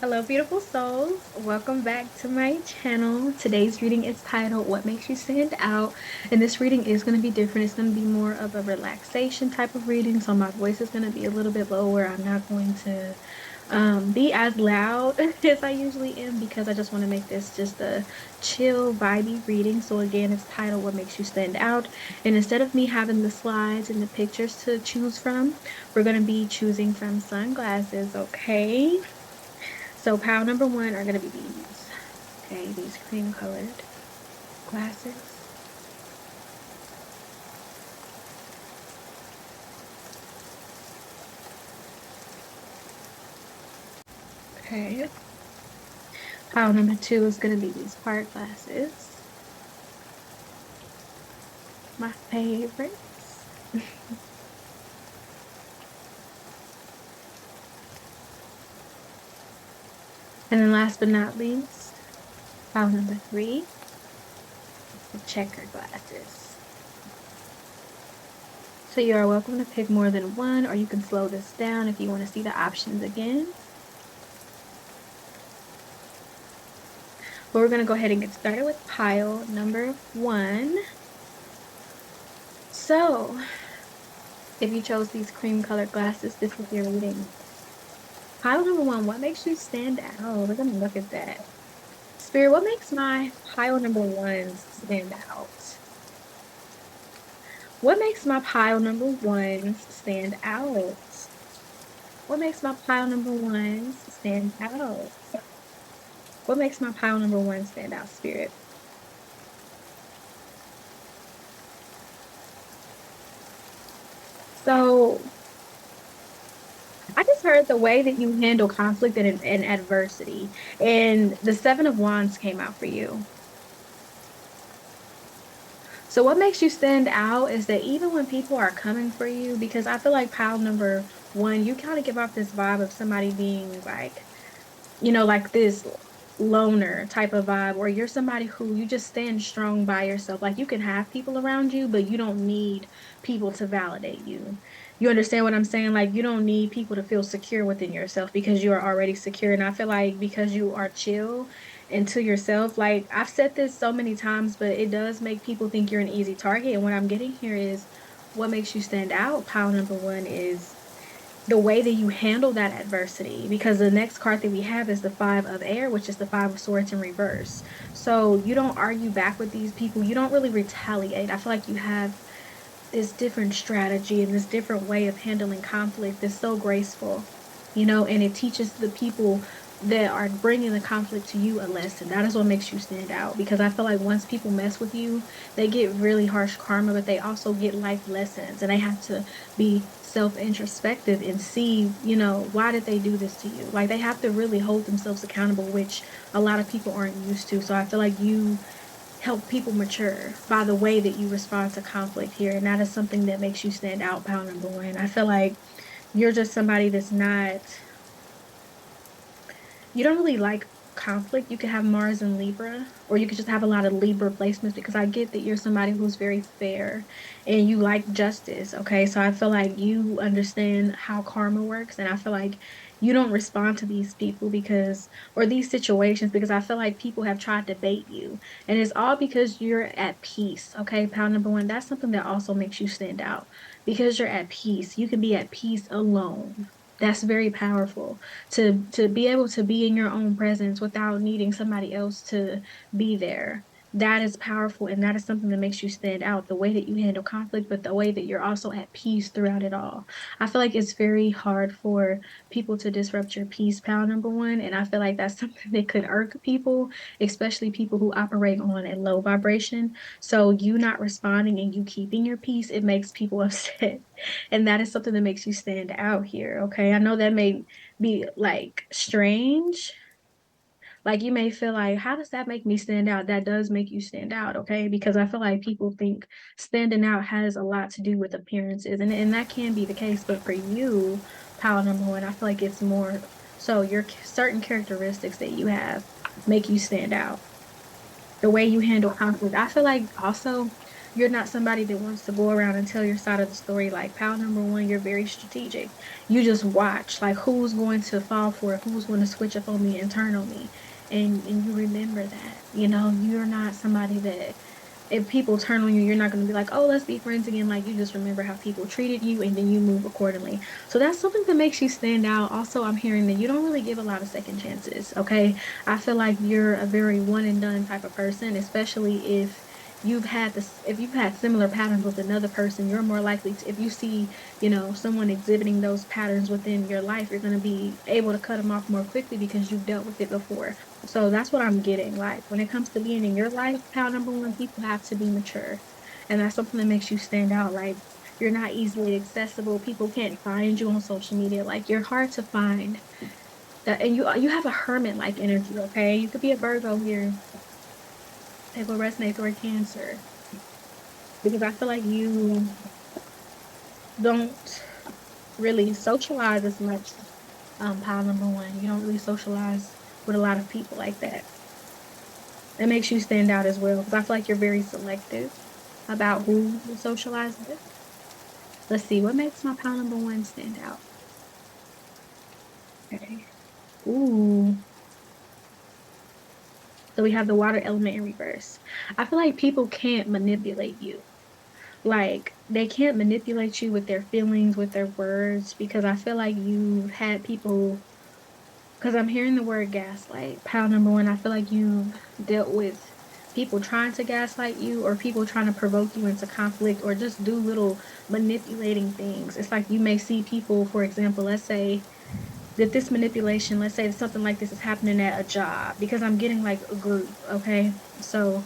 Hello, beautiful souls. Welcome back to my channel. Today's reading is titled What Makes You Stand Out? And this reading is going to be different. It's going to be more of a relaxation type of reading. So my voice is going to be a little bit lower. I'm not going to be as loud as I usually am because I just want to make this just a chill, vibey reading. So again, it's titled What Makes You Stand Out? And instead of me having the slides and the pictures to choose from, we're going to be choosing from sunglasses, okay? So pile number one are going to be these. Okay, these cream colored glasses. Okay. Pile number two is going to be these park glasses. My favorites. And then last but not least, pile number three, the checkered glasses. So you are welcome to pick more than one, or you can slow this down if you want to see the options again. But we're going to go ahead and get started with pile number one. So if you chose these cream colored glasses, this is your reading. Pile number one, what makes you stand out? We're gonna look at that. Spirit, what makes my pile number one stand out? What makes my pile number one stand out? What makes my pile number one stand out? What makes my pile number one stand out, Spirit? So I just heard the way that you handle conflict and adversity, and the Seven of Wands came out for you. So what makes you stand out is that even when people are coming for you, because I feel like pile number one, you kind of give off this vibe of somebody being like, like this loner type of vibe, or you're somebody who you just stand strong by yourself. Like you can have people around you, but you don't need people to validate you. You understand what I'm saying? Like you don't need people to feel secure within yourself because you are already secure. And I feel like because you are chill and to yourself, like I've said this so many times, but it does make people think you're an easy target. And what I'm getting here is what makes you stand out. Pile number one is the way that you handle that adversity, because the next card that we have is the Five of Air, which is the Five of Swords in reverse. So you don't argue back with these people. You don't really retaliate. I feel like you have this different strategy and this different way of handling conflict that's so graceful, and it teaches the people that are bringing the conflict to you a lesson. That is what makes you stand out, because I feel like once people mess with you, they get really harsh karma, but they also get life lessons, and they have to be self-introspective and see, why did they do this to you? Like they have to really hold themselves accountable, which a lot of people aren't used to. So I feel like you help people mature by the way that you respond to conflict here. And that is something that makes you stand out, pile number one. I feel like you're just somebody that's not, you don't really like conflict. You could have Mars and Libra, or you could just have a lot of Libra placements, because I get that you're somebody who's very fair and you like justice. Okay. So I feel like you understand how karma works. And I feel like you don't respond to these people because, or these situations, because I feel like people have tried to bait you. And it's all because you're at peace. Okay. Pile number one, that's something that also makes you stand out, because you're at peace. You can be at peace alone. That's very powerful, to be able to be in your own presence without needing somebody else to be there. That is powerful, and that is something that makes you stand out, the way that you handle conflict, but the way that you're also at peace throughout it all. I feel like it's very hard for people to disrupt your peace, pal number one, and I feel like that's something that could irk people, especially people who operate on a low vibration. So you not responding and you keeping your peace, it makes people upset. And that is something that makes you stand out here. Okay. I know that may be like strange. Like you may feel like, how does that make me stand out? That does make you stand out, okay? Because I feel like people think standing out has a lot to do with appearances, and that can be the case. But for you, power number one, I feel like it's more so your certain characteristics that you have make you stand out. The way you handle conflict. I feel like also You're not somebody that wants to go around and tell your side of the story. Like pile number one, you're very strategic. You just watch like who's going to fall for it, who's going to switch up on me and turn on me. And you remember that. You're not somebody that if people turn on you, you're not going to be like, oh, let's be friends again. Like you just remember how people treated you and then you move accordingly. So that's something that makes you stand out. Also, I'm hearing that you don't really give a lot of second chances. Okay. I feel like you're a very one and done type of person, especially if you've had similar patterns with another person, you're more likely to, if you see, someone exhibiting those patterns within your life, you're going to be able to cut them off more quickly because you've dealt with it before. So that's what I'm getting. Like when it comes to being in your life, pal number one, people have to be mature. And that's something that makes you stand out. Like you're not easily accessible. People can't find you on social media. Like you're hard to find. And you have a hermit like energy, okay? You could be a Virgo here. It will resonate or a Cancer. Because I feel like you don't really socialize as much, pile number one. You don't really socialize with a lot of people like that. It makes you stand out as well because I feel like you're very selective about who you socialize with. Let's see, what makes my pile number one stand out? Okay. Ooh. So we have the water element in reverse. I feel like people can't manipulate you. Like they can't manipulate you with their feelings, with their words, because I feel like you've had people because I'm hearing the word gaslight. Pile number one, I feel like you've dealt with people trying to gaslight you or people trying to provoke you into conflict or just do little manipulating things. It's like you may see people, for example, let's say that this manipulation, let's say something like this is happening at a job because I'm getting like a group, okay? So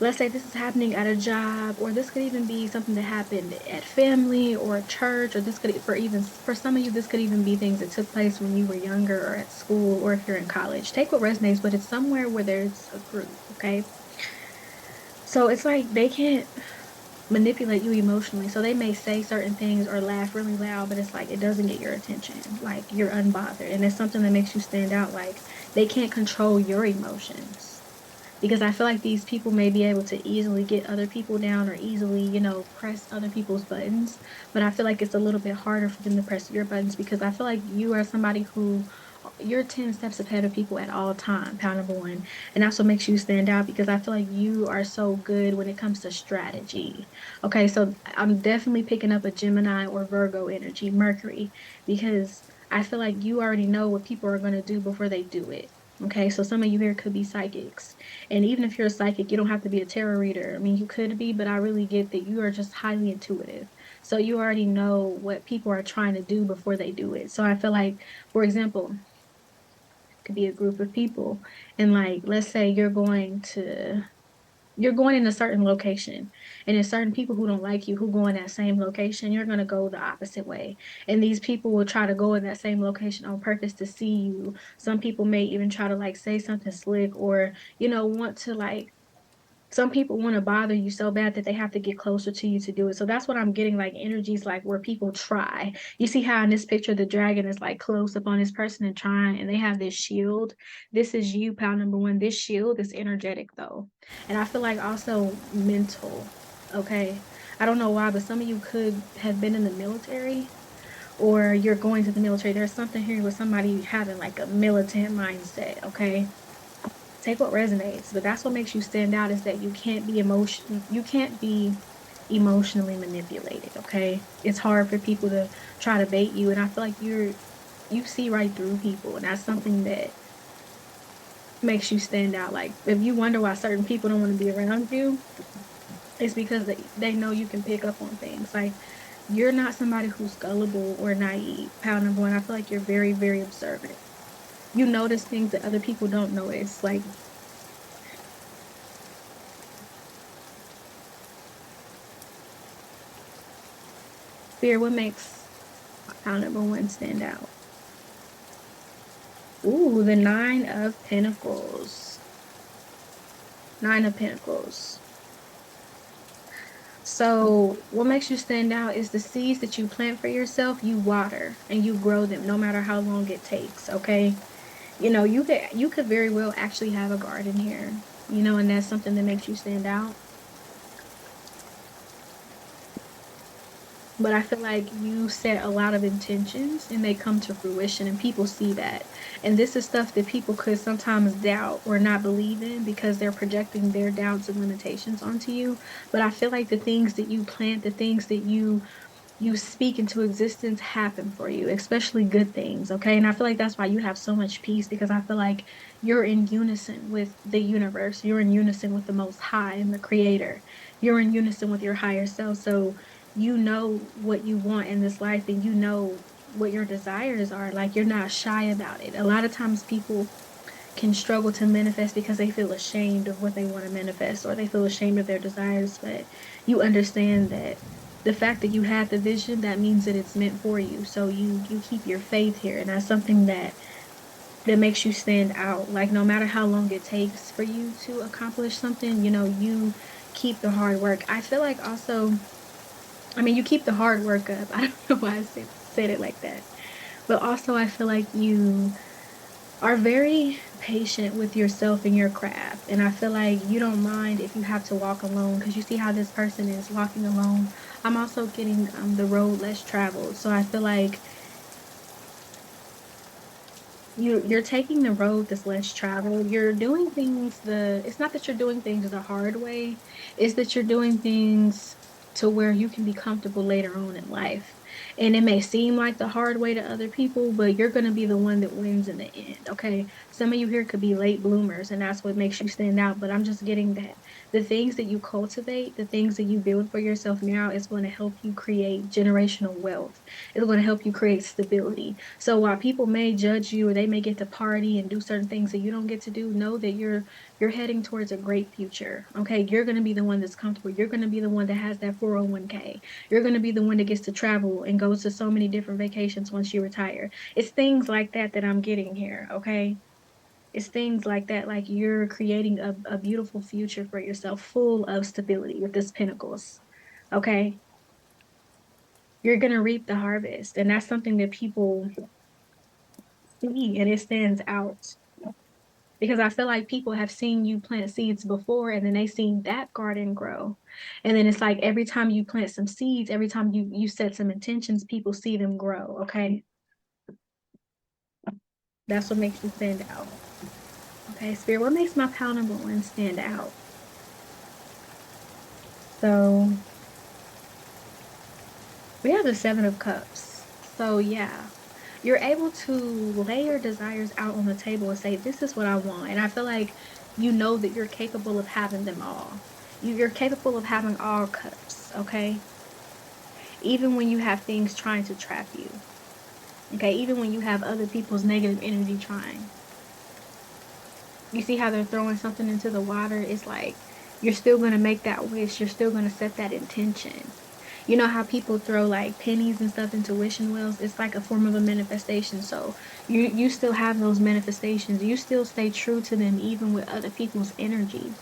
let's say this is happening at a job, or this could even be something that happened at family or a church, or this could for some of you, this could even be things that took place when you were younger or at school or if you're in college. Take what resonates, but it's somewhere where there's a group, okay? So it's like they can't manipulate you emotionally. So they may say certain things or laugh really loud, but it's like it doesn't get your attention. Like you're unbothered. And it's something that makes you stand out. Like they can't control your emotions because I feel like these people may be able to easily get other people down or easily, press other people's buttons. But I feel like it's a little bit harder for them to press your buttons because I feel like you are somebody who you're 10 steps ahead of people at all time, pound number one. And that's what makes you stand out because I feel like you are so good when it comes to strategy. Okay, so I'm definitely picking up a Gemini or Virgo energy, Mercury, because I feel like you already know what people are going to do before they do it. Okay, so some of you here could be psychics. And even if you're a psychic, you don't have to be a tarot reader. I mean, you could be, but I really get that you are just highly intuitive. So you already know what people are trying to do before they do it. So I feel like, for example, could be a group of people. And like, let's say you're going in a certain location and there's certain people who don't like you who go in that same location, you're going to go the opposite way. And these people will try to go in that same location on purpose to see you. Some people may even try to like say something slick or, want to like some people want to bother you so bad that they have to get closer to you to do it. So that's what I'm getting like energies like where people try. You see how in this picture the dragon is like close up on this person and trying and they have this shield. This is you, pal number one. This shield is energetic though. And I feel like also mental. Okay. I don't know why, but some of you could have been in the military or you're going to the military. There's something here with somebody having like a militant mindset. Okay, take what resonates, but that's what makes you stand out is that you can't be emotionally manipulated, okay? It's hard for people to try to bait you and I feel like you see right through people and that's something that makes you stand out. Like if you wonder why certain people don't want to be around you, it's because they know you can pick up on things. Like you're not somebody who's gullible or naive. Pound number one, I feel like you're very, very observant. You notice things that other people don't notice. Like fear, what makes pound number one stand out? Ooh, the Nine of Pentacles. Nine of Pentacles. So, what makes you stand out is the seeds that you plant for yourself, you water and you grow them no matter how long it takes, okay? You could very well actually have a garden here, and that's something that makes you stand out. But I feel like you set a lot of intentions and they come to fruition and people see that. And this is stuff that people could sometimes doubt or not believe in because they're projecting their doubts and limitations onto you. But I feel like the things that you plant, the things that you speak into existence happen for you, especially good things. Okay. And I feel like that's why you have so much peace because I feel like you're in unison with the universe. You're in unison with the most high and the creator. You're in unison with your higher self. So you know what you want in this life and you know what your desires are. Like you're not shy about it. A lot of times people can struggle to manifest because they feel ashamed of what they want to manifest or they feel ashamed of their desires. But you understand that the fact that you had the vision, that means that it's meant for you. So you keep your faith here. And that's something that makes you stand out. Like no matter how long it takes for you to accomplish something, you keep the hard work. I feel like also, I mean, you keep the hard work up. I don't know why I said it like that. But also I feel like you are very patient with yourself and your craft. And I feel like you don't mind if you have to walk alone because you see how this person is walking alone. I'm also getting the road less traveled. So I feel like you're taking the road that's less traveled. You're doing things it's not that you're doing things the hard way, it's that you're doing things to where you can be comfortable later on in life. And it may seem like the hard way to other people, but you're going to be the one that wins in the end. Okay. Some of you here could be late bloomers, and that's what makes you stand out. But I'm just getting that the things that you cultivate, the things that you build for yourself now is going to help you create generational wealth. It's going to help you create stability. So while people may judge you or they may get to party and do certain things that you don't get to do, know that you're heading towards a great future. Okay, you're going to be the one that's comfortable. You're going to be the one that has that 401k. You're going to be the one that gets to travel and goes to so many different vacations once you retire. It's things like that that I'm getting here, okay? It's things like that, like you're creating a beautiful future for yourself, full of stability with this Pentacles. Okay. You're going to reap the harvest. And that's something that people see and it stands out because I feel like people have seen you plant seeds before and then they seen that garden grow. And then it's like every time you plant some seeds, every time you set some intentions, people see them grow. Okay. That's what makes you stand out. Okay, Spirit, what makes my pile number one stand out? So we have the Seven of Cups. So yeah, you're able to lay your desires out on the table and say, this is what I want. And I feel like you know that you're capable of having them all. You're capable of having all cups, okay? Even when you have things trying to trap you, okay? Even when you have other people's negative energy trying. You see how they're throwing something into the water? It's like you're still going to make that wish. You're still going to set that intention. You know how people throw like pennies and stuff into wishing wells? It's like a form of a manifestation. So you still have those manifestations. You still stay true to them even with other people's energy.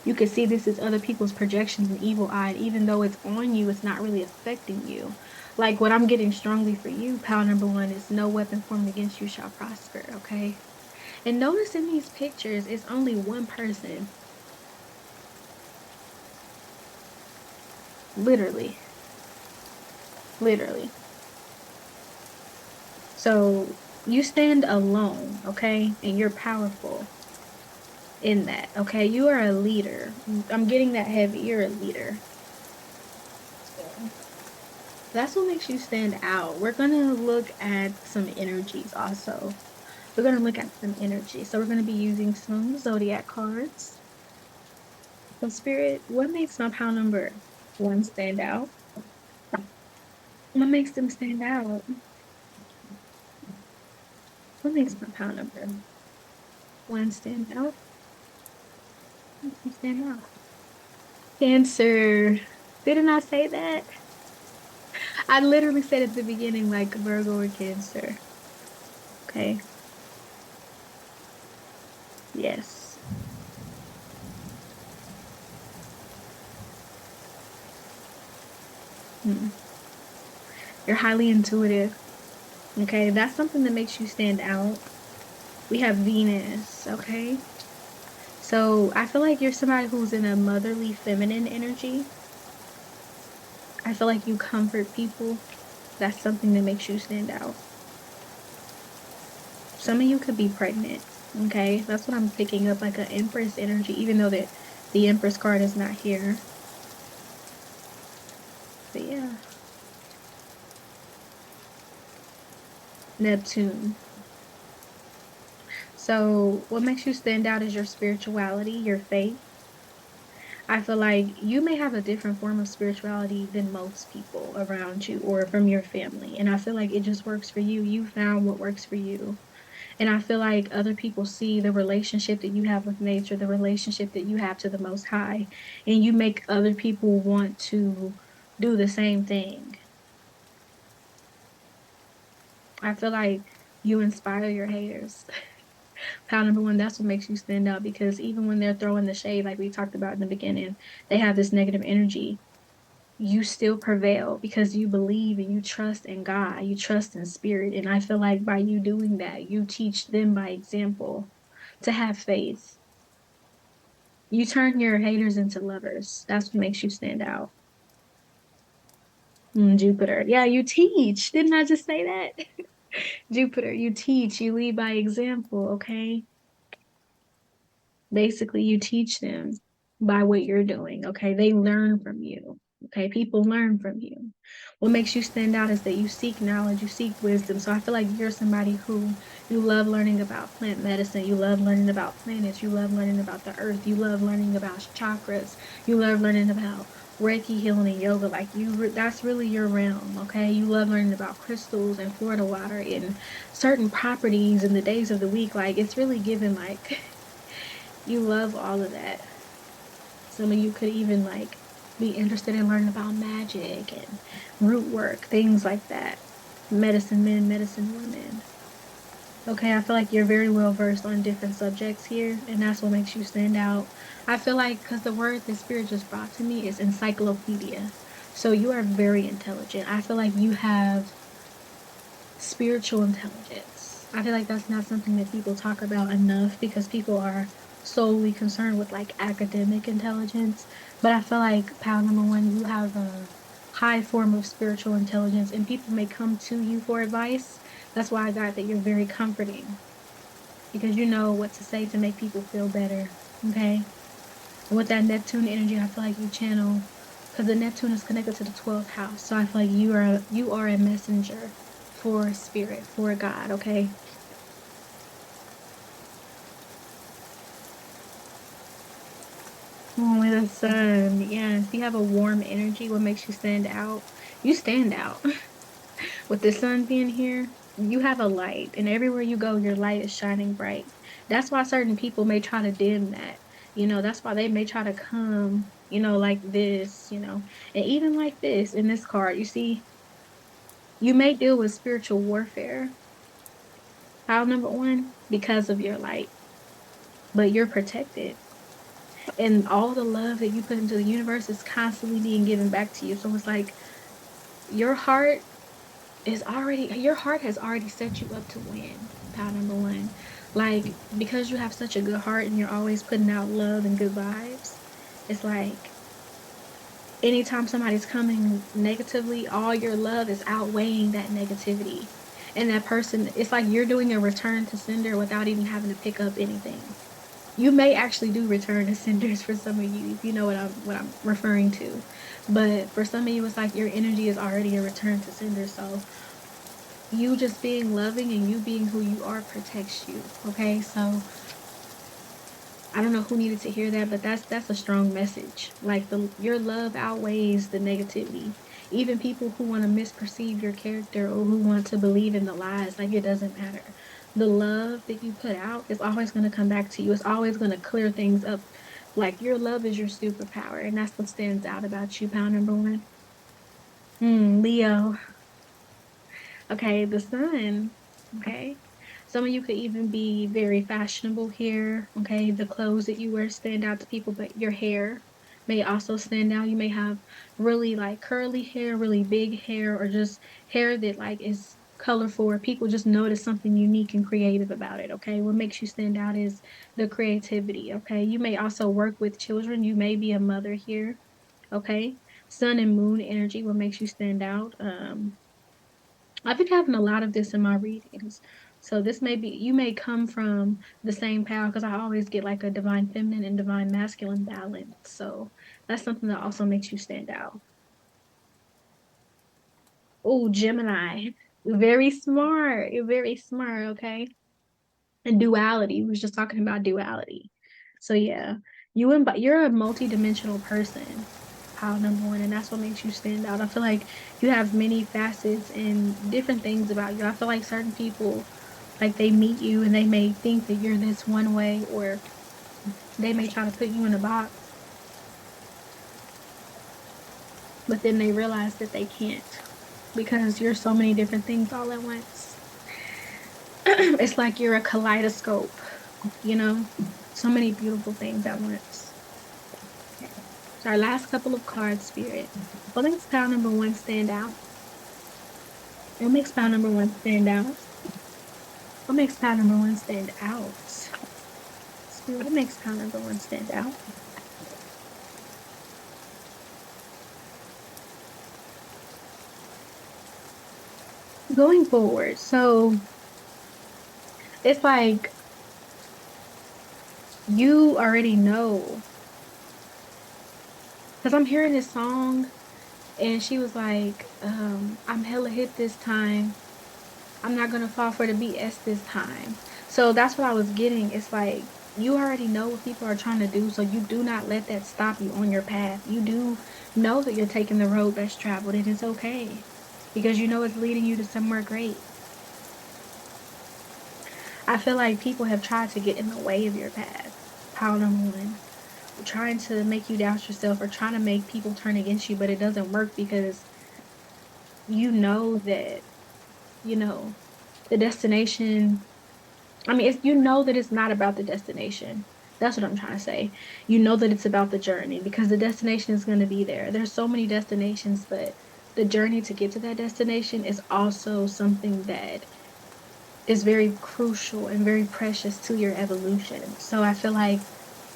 You can see this as other people's projections and evil eye. And even though it's on you, it's not really affecting you. Like what I'm getting strongly for you, pal number one, is no weapon formed against you shall prosper. Okay. And notice in these pictures, it's only one person. Literally. Literally. So you stand alone, okay? And you're powerful in that, okay? You are a leader. I'm getting that heavy. You're a leader. So that's what makes you stand out. We're going to look at some energies also. We're going to look at some energy. So we're going to be using some zodiac cards. So, Spirit, what makes my pile number one stand out? What makes them stand out? What makes my pile number one stand out? What makes me stand out? Cancer. Didn't I say that? I literally said at the beginning, like Virgo or Cancer. Okay. Yes. Hmm. You're highly intuitive. Okay. That's something that makes you stand out. We have Venus. Okay. So I feel like you're somebody who's in a motherly feminine energy. I feel like you comfort people. That's something that makes you stand out. Some of you could be pregnant. Okay. That's what I'm picking up, like an Empress energy, even though that the Empress card is not here. But yeah, Neptune. So what makes you stand out is your spirituality, your faith. I feel like you may have a different form of spirituality than most people around you or from your family. And I feel like it just works for you. You found what works for you. And I feel like other people see the relationship that you have with nature, the relationship that you have to the Most High, and you make other people want to do the same thing. I feel like you inspire your haters. Pile number one, that's what makes you stand out because even when they're throwing the shade, like we talked about in the beginning, they have this negative energy. You still prevail because you believe and you trust in God, you trust in spirit. And I feel like by you doing that, you teach them by example to have faith. You turn your haters into lovers. That's what makes you stand out. Jupiter. Yeah, you teach. Didn't I just say that? Jupiter, you teach, you lead by example, okay? Basically, you teach them by what you're doing, okay? They learn from you, okay? People learn from you. What makes you stand out is that you seek knowledge, you seek wisdom. So I feel like you're somebody who you love learning about plant medicine, you love learning about planets, you love learning about the earth, you love learning about chakras, you love learning about Reiki healing and yoga. Like that's really your realm, okay? You love learning about crystals and Florida water and certain properties and the days of the week. Like it's really given like you love all of that. Some of you could even like be interested in learning about magic and root work, things like that. Medicine men, medicine women. Okay, I feel like you're very well versed on different subjects here, and that's what makes you stand out. I feel like because the word the spirit just brought to me is encyclopedia. So you are very intelligent. I feel like you have spiritual intelligence. I feel like that's not something that people talk about enough because people are solely concerned with like academic intelligence. But I feel like pal number one, you have a high form of spiritual intelligence and people may come to you for advice. That's why I got that you're very comforting because you know what to say to make people feel better. Okay. And with that Neptune energy, I feel like you channel because the Neptune is connected to the 12th house. So I feel like you are a messenger for spirit, for God, okay? Only the sun. Yes, you have a warm energy. What makes you stand out? You stand out. With the sun being here, you have a light, and everywhere you go, your light is shining bright. That's why certain people may try to dim that. That's why they may try to come, like this, and even like this in this card, you see, you may deal with spiritual warfare. Pile number one, because of your light, but you're protected. And all the love that you put into the universe is constantly being given back to you. So it's like your heart your heart has already set you up to win. Pile number one. Like, because you have such a good heart and you're always putting out love and good vibes, it's like anytime somebody's coming negatively, all your love is outweighing that negativity. And that person, it's like you're doing a return to sender without even having to pick up anything. You may actually do return to senders for some of you, if you know what I'm referring to. But for some of you, it's like your energy is already a return to sender. So you just being loving and you being who you are protects you. Okay. So I don't know who needed to hear that, but that's a strong message. Like your love outweighs the negativity. Even people who want to misperceive your character or who want to believe in the lies, like it doesn't matter. The love that you put out is always going to come back to you. It's always going to clear things up. Like your love is your superpower, and that's what stands out about you, pound number one. Leo. Okay, the sun. Okay. Some of you could even be very fashionable here. Okay. The clothes that you wear stand out to people, but your hair may also stand out. You may have really like curly hair, really big hair, or just hair that like is colorful or people just notice something unique and creative about it. Okay. What makes you stand out is the creativity. Okay. You may also work with children. You may be a mother here. Okay. Sun and moon energy, what makes you stand out. I've been having a lot of this in my readings. So this may be, you may come from the same power because I always get like a divine feminine and divine masculine balance. So that's something that also makes you stand out. Oh, Gemini. Very smart. You're very smart, okay? And duality. We was just talking about duality. So yeah, you're a multi-dimensional person, pile number one, and that's what makes you stand out. I feel like you have many facets and different things about you. I feel like certain people, like they meet you and they may think that you're this one way, or they may try to put you in a box, but then they realize that they can't because you're so many different things all at once. It's like you're a kaleidoscope, you know, so many beautiful things at once. Okay. So our last couple of cards, Spirit. What makes pile number one stand out? What makes pile number one stand out? What makes pile number one stand out? Spirit, what makes pile number one stand out? Going forward, so it's like you already know. Because I'm hearing this song and she was like, I'm hella hit this time. I'm not gonna fall for the BS this time. So that's what I was getting. It's like you already know what people are trying to do, so you do not let that stop you on your path. You do know that you're taking the road less traveled, and it's okay because you know it's leading you to somewhere great. I feel like people have tried to get in the way of your path. Pile number one, trying to make you doubt yourself or trying to make people turn against you, but it doesn't work because you know that, you know, the destination. I mean, you know that it's not about the destination. That's what I'm trying to say. You know that it's about the journey because the destination is going to be there. There's so many destinations, but the journey to get to that destination is also something that is very crucial and very precious to your evolution. So I feel like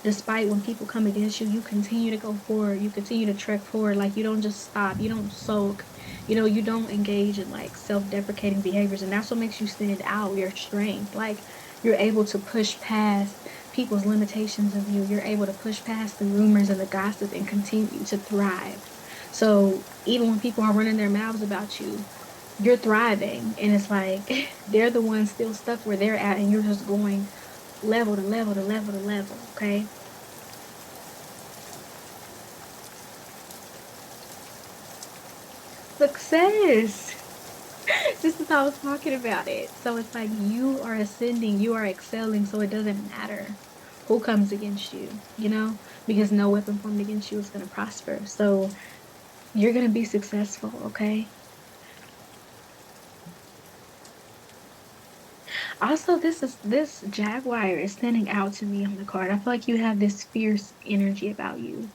despite when people come against you, you continue to go forward, you continue to trek forward. Like you don't just stop, you don't sulk, you don't engage in like self-deprecating behaviors. And that's what makes you stand out, your strength. Like you're able to push past people's limitations of you. You're able to push past the rumors and the gossip and continue to thrive. So even when people are running their mouths about you, you're thriving. And it's like they're the ones still stuck where they're at, and you're just going level to level to level to level. Okay. Success. Just as I was talking about it. So it's like you are ascending, you are excelling, so it doesn't matter who comes against you, because no weapon formed against you is going to prosper. So you're going to be successful, okay? Also, this jaguar is standing out to me on the card. I feel like you have this fierce energy about you.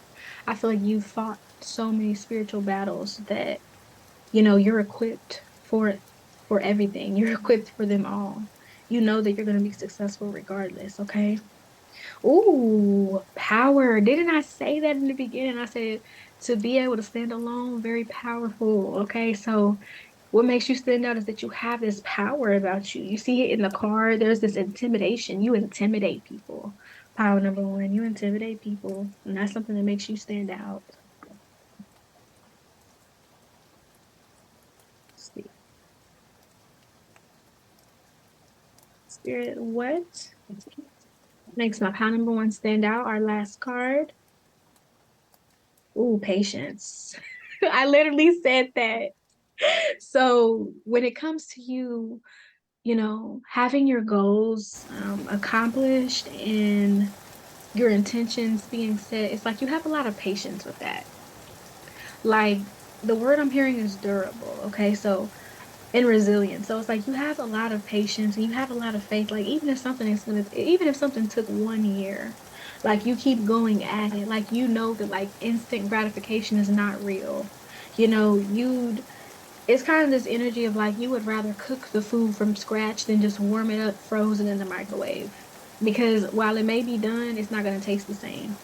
I feel like you fought so many spiritual battles that you're equipped for everything. You're equipped for them all. You know that you're going to be successful regardless, okay? Ooh, power. Didn't I say that in the beginning? I said to be able to stand alone, very powerful, okay? So what makes you stand out is that you have this power about you. You see it in the card. There's this intimidation. You intimidate people. Power number one, you intimidate people, and that's something that makes you stand out. Spirit, what makes my power number one stand out? Our last card. Ooh, patience. I literally said that. So when it comes to you, having your goals accomplished and your intentions being set, it's like you have a lot of patience with that. Like the word I'm hearing is durable. Okay, so and resilience. So it's like you have a lot of patience and you have a lot of faith. Like even if something took 1 year, like you keep going at it. Like you know that like instant gratification is not real. It's kind of this energy of like you would rather cook the food from scratch than just warm it up frozen in the microwave. Because while it may be done, it's not gonna taste the same.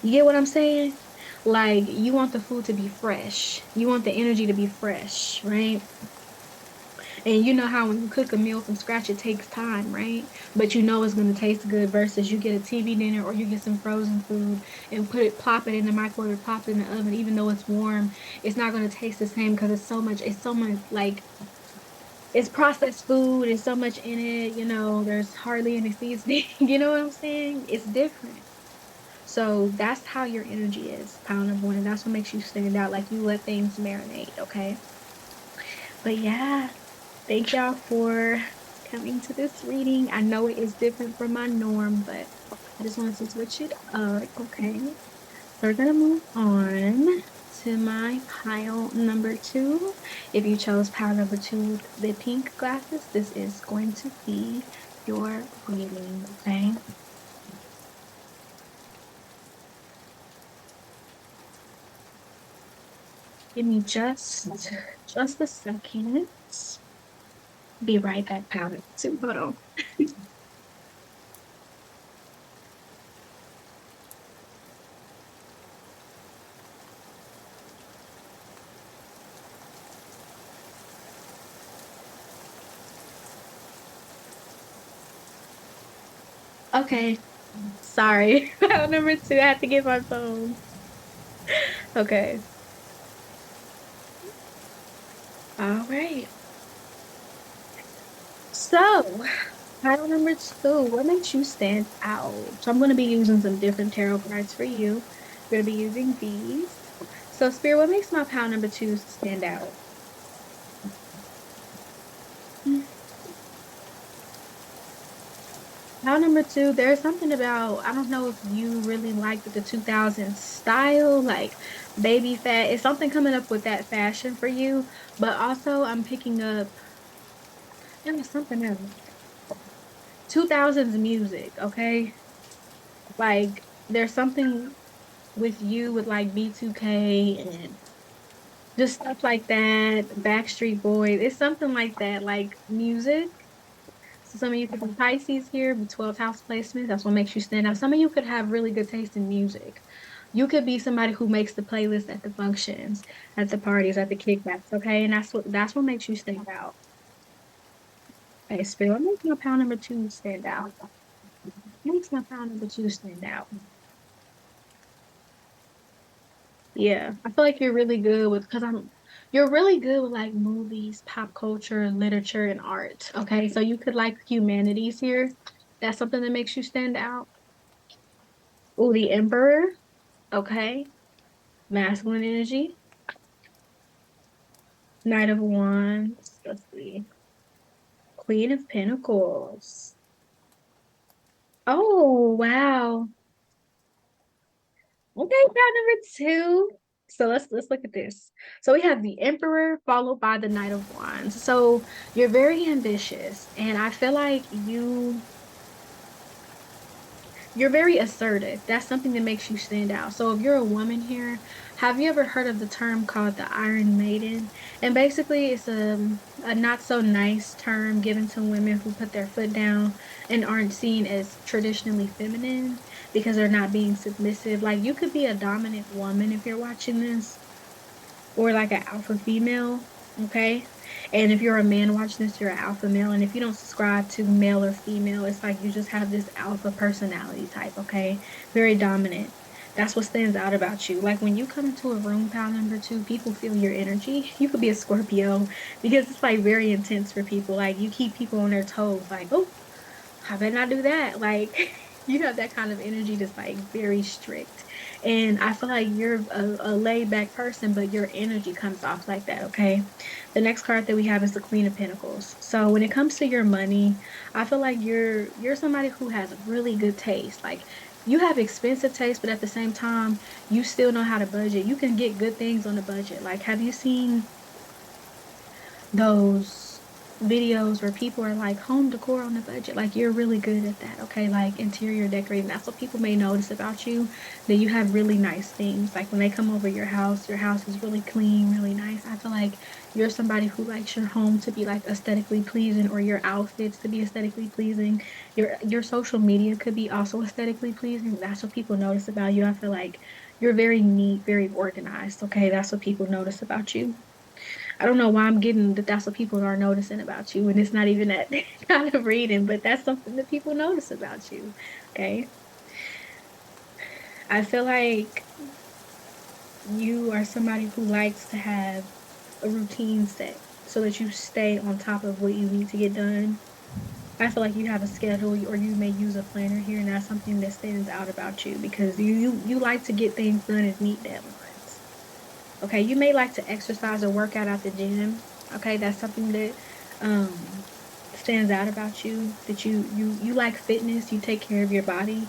You get what I'm saying? Like you want the food to be fresh. You want the energy to be fresh, right? And you know how when you cook a meal from scratch, it takes time, right? But you know it's going to taste good versus you get a TV dinner or you get some frozen food and plop it in the microwave, pop it in the oven, even though it's warm, it's not going to taste the same because it's so much like it's processed food, it's so much in it, there's hardly any seasoning. You know what I'm saying? It's different. So that's how your energy is, pound number one. And that's what makes you stand out. Like you let things marinate, okay? But yeah, thank y'all for coming to this reading. I know it is different from my norm, but I just wanted to switch it up, okay? So we're gonna move on to my pile number two. If you chose pile number two with the pink glasses, this is going to be your reading, okay? Give me just a second. Be right back, pile number two. Hold on. Okay, sorry. Pile number two, I had to get my phone. Okay. All right. So, title number two, what makes you stand out? So I'm going to be using some different tarot cards for you. We're going to be using these. So, Spirit, what makes my pile number two stand out? Pile number two, there's something about, I don't know if you really like the 2000s style, like baby fat. It's something coming up with that fashion for you. But also, I'm picking up, there's something else. 2000s music, okay? Like, there's something with you with like B2K and just stuff like that, Backstreet Boys. It's something like that, like music. So some of you could be Pisces here with 12th house placement. That's what makes you stand out. Some of you could have really good taste in music. You could be somebody who makes the playlist at the functions, at the parties, at the kickbacks, okay? And that's what makes you stand out. Okay, Spirit, what makes my pound number two stand out? What makes my pound number two stand out? Yeah, I feel like you're really good with because you're really good with like movies, pop culture, literature, and art. Okay, so you could like humanities here. That's something that makes you stand out. Oh, the Emperor. Okay, masculine energy. Knight of Wands. Let's see. Queen of Pentacles. Oh, wow. Okay, round number two. So let's look at this. So we have the Emperor followed by the Knight of Wands. So you're very ambitious, and I feel like you're very assertive. That's something that makes you stand out. So if you're a woman here, have you ever heard of the term called the Iron Maiden? And basically it's a not so nice term given to women who put their foot down and aren't seen as traditionally feminine because they're not being submissive. Like you could be a dominant woman if you're watching this or like an alpha female, okay? And if you're a man watching this, you're an alpha male. And if you don't subscribe to male or female, it's like you just have this alpha personality type, okay? Very dominant. That's what stands out about you. Like when you come into a room, pal number two, people feel your energy. You could be a Scorpio because it's like very intense for people. Like you keep people on their toes, like, oh, I better not do that. Like you have that kind of energy that's like very strict. And I feel like you're a laid back person, but your energy comes off like that, okay? The next card that we have is the Queen of Pentacles. So when it comes to your money, I feel like you're somebody who has really good taste. Like you have expensive taste, but at the same time, you still know how to budget. You can get good things on the budget. Like have you seen those videos where people are like home decor on the budget? Like you're really good at that, okay? Like interior decorating, that's what people may notice about you, that you have really nice things. Like when they come over your house is really clean, really nice. I feel like you're somebody who likes your home to be like aesthetically pleasing or your outfits to be aesthetically pleasing. Your social media could be also aesthetically pleasing. That's what people notice about you. I feel like You're very neat, very organized. Okay, that's what people notice about you. I don't know why I'm getting that that's what people are noticing about you, and it's not even that kind of reading, but that's something that people notice about you. Okay. I feel like you are somebody who likes to have a routine set so that you stay on top of what you need to get done. I feel like you have a schedule or you may use a planner here, and that's something that stands out about you because you like to get things done and meet deadlines. Okay, you may like to exercise or work out at the gym. Okay, that's something that um stands out about you, that you like fitness, you take care of your body.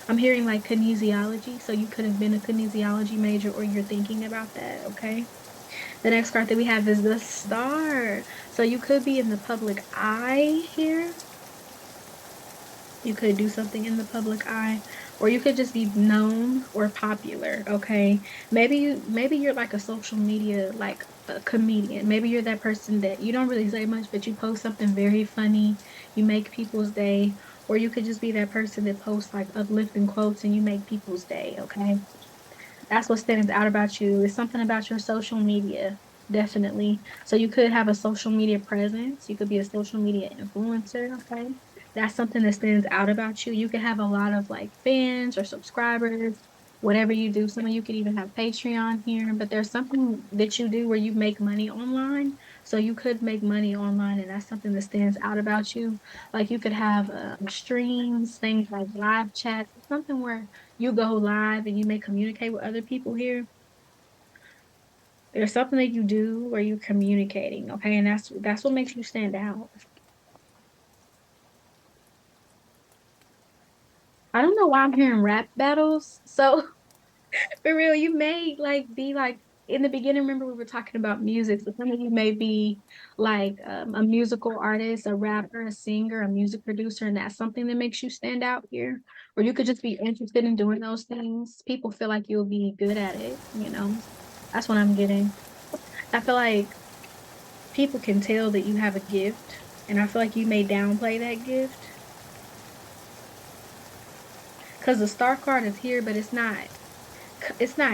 I'm hearing like kinesiology, so you could have been a kinesiology major or you're thinking about that, okay? The next card that we have is the star. So you could be in the public eye here. You could do something in the public eye, or you could just be known or popular, okay? Maybe you're like a social media like a comedian. Maybe you're that person that you don't really say much, but you post something very funny, you make people's day, or you could just be that person that posts like uplifting quotes and you make people's day, okay? That's what stands out about you. It's something about your social media, definitely. So you could have a social media presence. You could be a social media influencer, okay? That's something that stands out about you. You could have a lot of like fans or subscribers, whatever you do. Some of you could even have Patreon here, but there's something that you do where you make money online. So you could make money online, and that's something that stands out about you. Like you could have streams, things like live chats, something where you go live and you may communicate with other people here. There's something that you do where you're communicating, okay? And that's what makes you stand out. I don't know why I'm hearing rap battles. So for real, you may like be like in the beginning, remember we were talking about music. So some of you may be like a musical artist, a rapper, a singer, a music producer, and that's something that makes you stand out here. Or you could just be interested in doing those things. People feel like you'll be good at it, you know. That's what I'm getting. I feel like people can tell that you have a gift, and I feel like you may downplay that gift because the star card is here, but it's not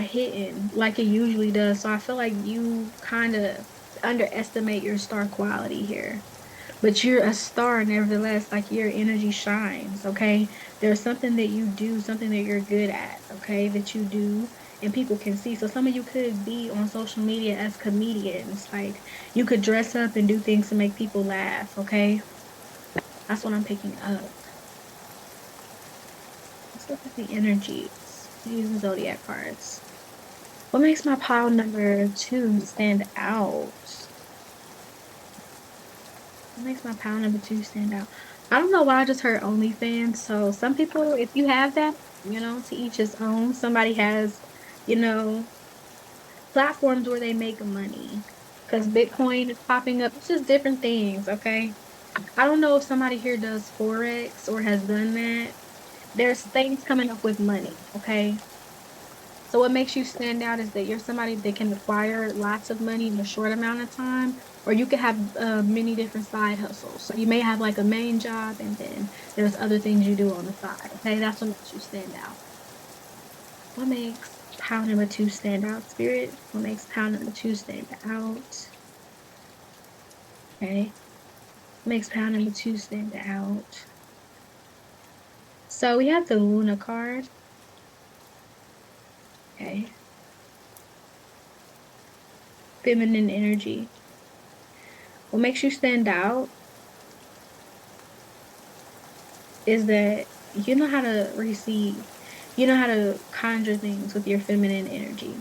hitting like it usually does. So I feel like you kind of underestimate your star quality here. But you're a star nevertheless, like your energy shines, okay? There's something that you do, something that you're good at, okay, that you do and people can see. So some of you could be on social media as comedians. Like you could dress up and do things to make people laugh, okay? That's what I'm picking up. Let's look at the energies. Use the zodiac cards. What makes my pile number two stand out? What makes my pile number two stand out? I don't know why I just heard OnlyFans. So some people, if you have that, to each his own. Somebody has, you know, platforms where they make money. Because Bitcoin is popping up. It's just different things, okay? I don't know if somebody here does Forex or has done that. There's things coming up with money, okay? So what makes you stand out is that you're somebody that can acquire lots of money in a short amount of time, or you could have many different side hustles. So you may have like a main job, and then there's other things you do on the side. Okay, that's what makes you stand out. What makes pound number two stand out, Spirit? What makes pound number two stand out? Okay, what makes pound number two stand out? So we have the Luna card. Okay, feminine energy. What makes you stand out is that you know how to receive, you know how to conjure things with your feminine energy.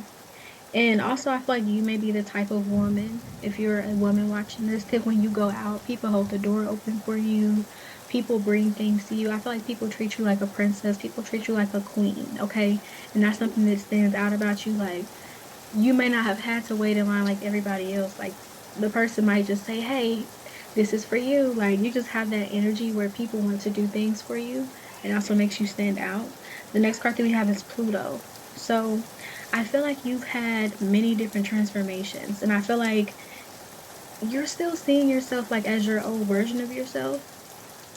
And also, I feel like you may be the type of woman, if you're a woman watching this, that when you go out, people hold the door open for you. People bring things to you. I feel like people treat you like a princess. People treat you like a queen, okay? And that's something that stands out about you. Like, you may not have had to wait in line like everybody else. Like the person might just say, "Hey, this is for you." Like you just have that energy where people want to do things for you. It also makes you stand out. The next card that we have is Pluto. So I feel like you've had many different transformations, and I feel like you're still seeing yourself like as your old version of yourself.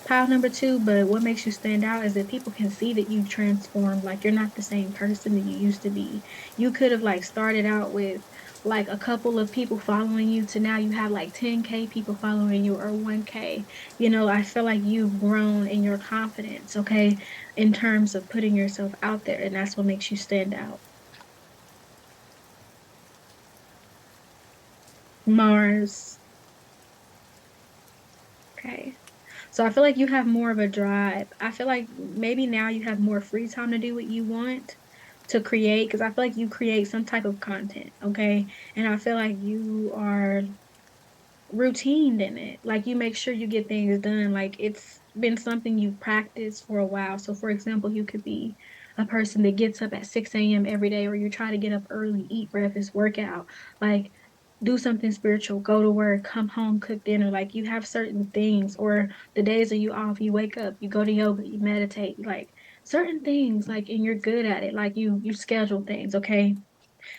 Pile number two, but what makes you stand out is that people can see that you've transformed. Like you're not the same person that you used to be. You could have like started out with like a couple of people following you to now you have like 10K people following you or 1K. You know, I feel like you've grown in your confidence, okay, in terms of putting yourself out there, and that's what makes you stand out. Mars. Okay. So I feel like you have more of a drive. I feel like maybe now you have more free time to do what you want to create because I feel like you create some type of content, okay? And I feel like you are routine in it. Like you make sure you get things done. Like it's been something you've practiced for a while. So for example, you could be a person that gets up at 6 a.m. every day, or you try to get up early, eat breakfast, work out, like do something spiritual, go to work, come home, cook dinner. Like you have certain things, or the days that you off, you wake up, you go to yoga, you meditate, like certain things, like and you're good at it. Like you schedule things, okay?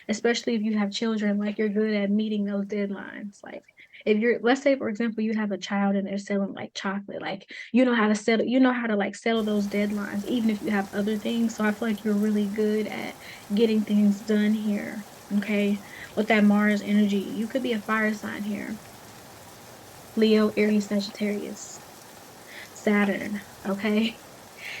Especially if you have children, like you're good at meeting those deadlines. Like if you're, let's say for example, you have a child and they're selling like chocolate, like you know how to settle, you know how to like settle those deadlines, even if you have other things. So I feel like you're really good at getting things done here. Okay. With that Mars energy, you could be a fire sign here. Leo, Aries, Sagittarius, Saturn. Okay.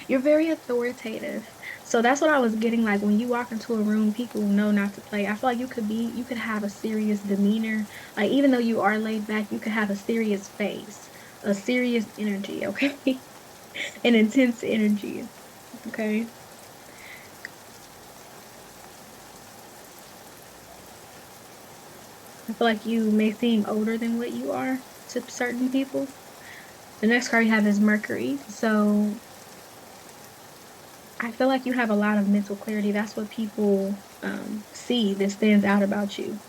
You're very authoritative. So that's what I was getting like when you walk into a room, people know not to play. I feel like you could have a serious demeanor. Like even though you are laid back, you could have a serious face, a serious energy, okay? An intense energy, okay? I feel like you may seem older than what you are to certain people. The next card you have is Mercury. So I feel like you have a lot of mental clarity. That's what people see that stands out about you.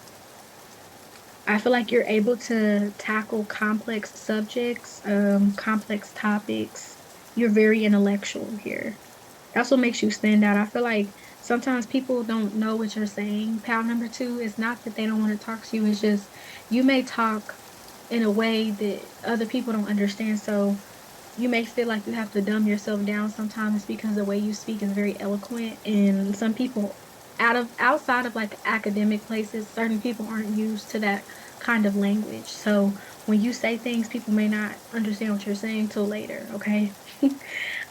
I feel like you're able to tackle complex subjects, complex topics. You're very intellectual here. That's what makes you stand out. I feel like sometimes people don't know what you're saying. Pal number two is not that they don't want to talk to you, it's just you may talk in a way that other people don't understand. So you may feel like you have to dumb yourself down sometimes because the way you speak is very eloquent, and some people outside of like academic places, certain people aren't used to that kind of language. So when you say things, people may not understand what you're saying till later, okay?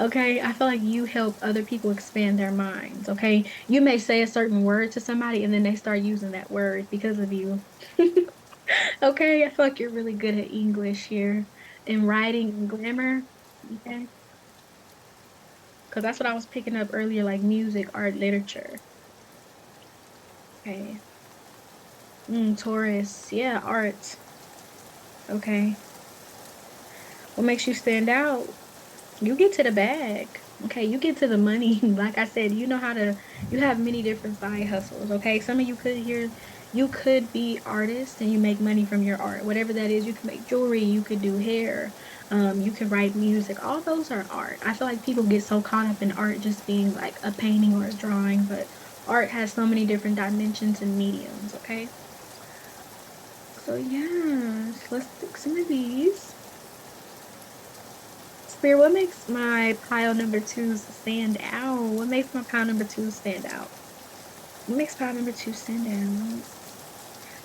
Okay, I feel like you help other people expand their minds, okay? You may say a certain word to somebody and then they start using that word because of you. Okay, I feel like you're really good at English here and writing and grammar. Okay. Because that's what I was picking up earlier, like music, art, literature. Okay. Taurus. Yeah, art. Okay. What makes you stand out? You get to the bag. Okay, you get to the money. Like I said, you know how to, you have many different side hustles. Okay, some of you could hear, you could be artists and you make money from your art. Whatever that is, you can make jewelry, you could do hair, you can write music. All those are art. I feel like people get so caught up in art just being like a painting or a drawing, but art has so many different dimensions and mediums. Okay, so yes, let's pick some of these. Spirit, what makes my pile number twos stand out? What makes my pile number two stand out? What makes pile number two stand out?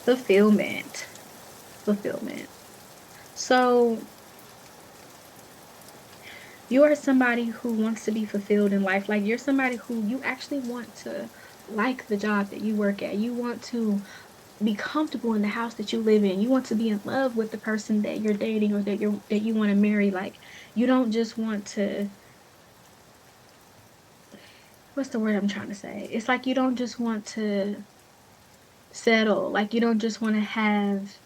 Fulfillment. Fulfillment. So you are somebody who wants to be fulfilled in life. Like you're somebody who you actually want to like the job that you work at. You want to be comfortable in the house that you live in. You want to be in love with the person that you're dating or that you want to marry. Like you don't just want to, what's the word I'm trying to say? It's like you don't just want to settle. Like you don't just want to have,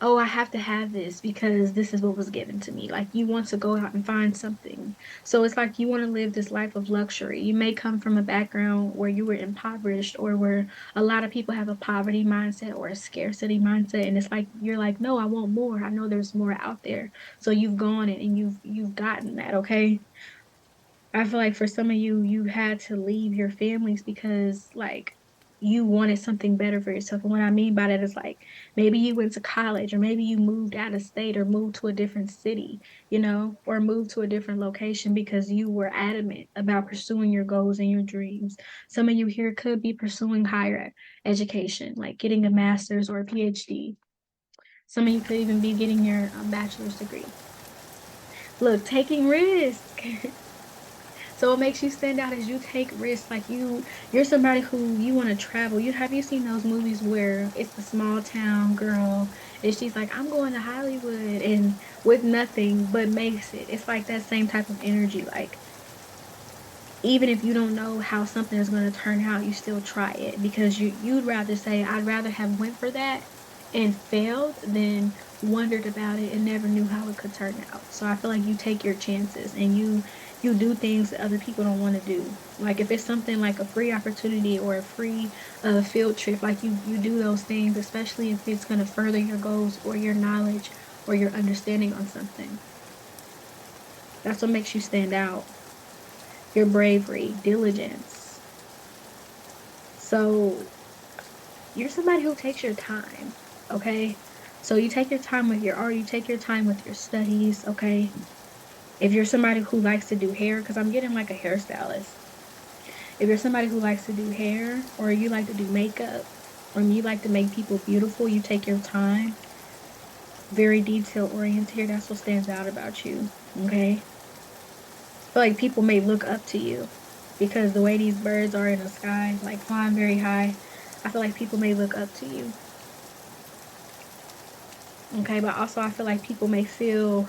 oh, I have to have this because this is what was given to me. Like you want to go out and find something. So it's like you want to live this life of luxury. You may come from a background where you were impoverished or where a lot of people have a poverty mindset or a scarcity mindset. And it's like you're like, no, I want more. I know there's more out there. So you've gone and you've gotten that, okay? I feel like for some of you, you had to leave your families because like you wanted something better for yourself. And what I mean by that is like maybe you went to college, or maybe you moved out of state, or moved to a different city, or moved to a different location because you were adamant about pursuing your goals and your dreams. Some of you here could be pursuing higher education, like getting a master's or a PhD. Some of you could even be getting your bachelor's degree. Look, taking risk. So what makes you stand out is you take risks. Like you're somebody who you want to travel. You seen those movies where it's the small town girl and she's like, I'm going to Hollywood, and with nothing but makes it. It's like that same type of energy. Like even if you don't know how something is going to turn out, you still try it because you'd rather say, I'd rather have went for that and failed than wondered about it and never knew how it could turn out. So I feel like you take your chances and you do things that other people don't want to do. Like if it's something like a free opportunity or a free field trip, like you do those things, especially if it's going to further your goals or your knowledge or your understanding on something. That's what makes you stand out. Your bravery, diligence. So you're somebody who takes your time, okay? So you take your time with your art, you take your time with your studies, okay? If you're somebody who likes to do hair, because I'm getting like a hairstylist. If you're somebody who likes to do hair, or you like to do makeup, or you like to make people beautiful, you take your time. Very detail oriented. That's what stands out about you, okay? Feel like people may look up to you because the way these birds are in the sky, like flying very high, I feel like people may look up to you. Okay, but also I feel like people may feel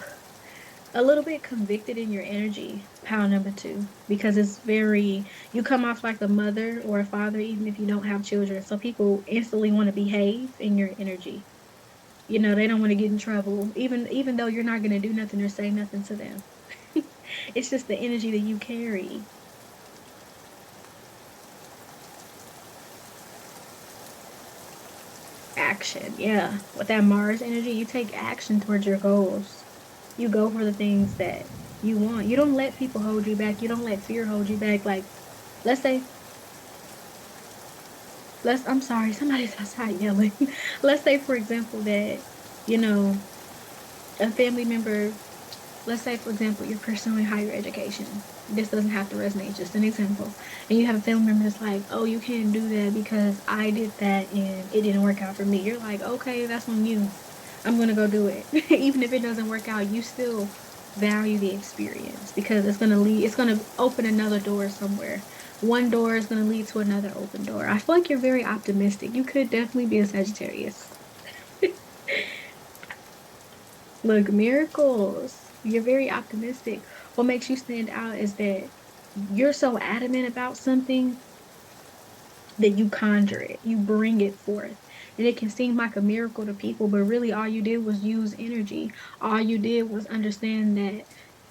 a little bit convicted in your energy, pound number two, because you come off like a mother or a father, even if you don't have children. So people instantly want to behave in your energy. They don't want to get in trouble, even though you're not going to do nothing or say nothing to them. It's just the energy that you carry. Action. Yeah. With that Mars energy, you take action towards your goals. You go for the things that you want. You don't let people hold you back. You don't let fear hold you back. Like, let's say, I'm sorry, somebody's outside yelling. Let's say, for example, that, you know, a family member, let's say, for example, you're pursuing higher education. This doesn't have to resonate, just an example. And you have a family member that's like, oh, you can't do that because I did that and it didn't work out for me. You're like, okay, that's on you. I'm gonna go do it. Even if it doesn't work out, you still value the experience because it's gonna open another door somewhere. One door is gonna lead to another open door. I feel like you're very optimistic. You could definitely be a Sagittarius. Look, miracles. You're very optimistic. What makes you stand out is that you're so adamant about something that you conjure it, you bring it forth. And it can seem like a miracle to people, but really all you did was use energy. All you did was understand that